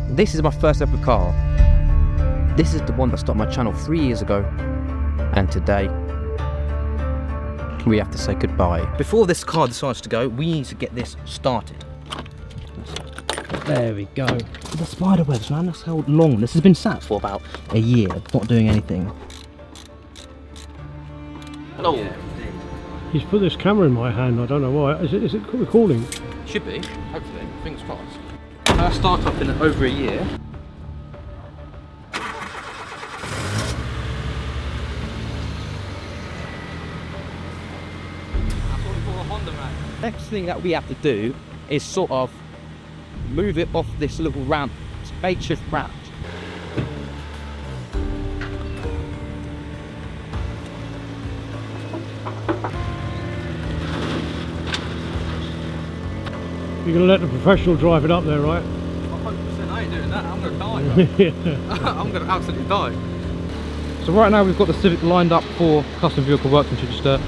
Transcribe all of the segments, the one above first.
This is my first ever car. This is the one that started my channel 3 years ago. And today, we have to say goodbye. Before this car decides to go, we need to get this started. There we go. The spider webs, man, that's how long. This has been sat for about a year, not doing anything. Hello. Yeah. He's put this camera in my hand, I don't know why. Is it recording? Should be, hopefully, fingers crossed. Our start up in over a year. Next thing that we have to do is sort of move it off this little ramp, spacious ramp. You're going to let the professional drive it up there, right? 100%, I ain't doing that, I'm going to die. I'm going to absolutely die. So right now we've got the Civic lined up for custom vehicle work in Chichester.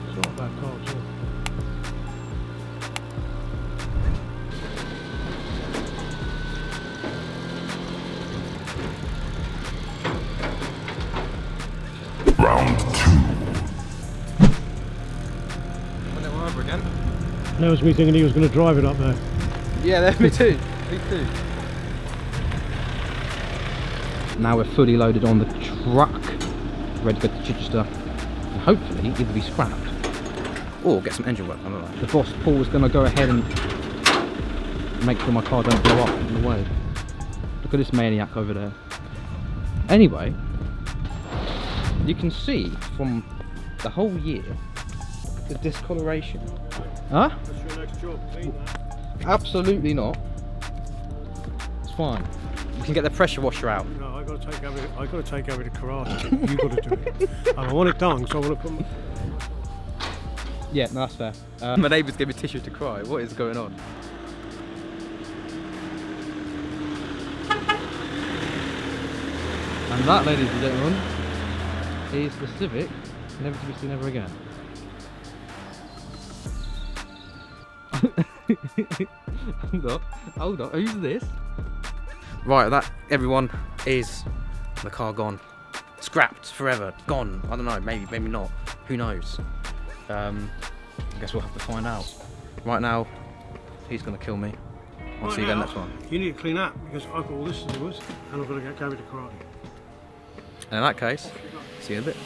It's not a bad car at all. Round 2. When we're over again. That was me thinking he was going to drive it up there. Yeah, me too. Me too. Now we're fully loaded on the truck, ready to go to Chichester, and hopefully either be scrapped or get some engine work. I don't know. The boss Paul is going to go ahead and make sure my car don't blow up in the way. Look at this maniac over there. Anyway, you can see from the whole year the discoloration. Huh? That's your next job, clean that. Absolutely not. It's fine. We can get the pressure washer out. No, I got to take over the karate. You got to do it. And I want it done, so I want to put my... Yeah, no, that's fair. My neighbours gave me tissue to cry. What is going on? And that, ladies and gentlemen, is the Civic, never to be seen ever again. Hold on, who's this? Right, that, everyone, is the car gone. Scrapped, forever, gone. I don't know, maybe not. Who knows? I guess we'll have to find out. Right now, he's going to kill me. I'll see you then next one. You need to clean up, because I've got all this to do with, and I've got to get carried to karate. And in that case, see you in a bit.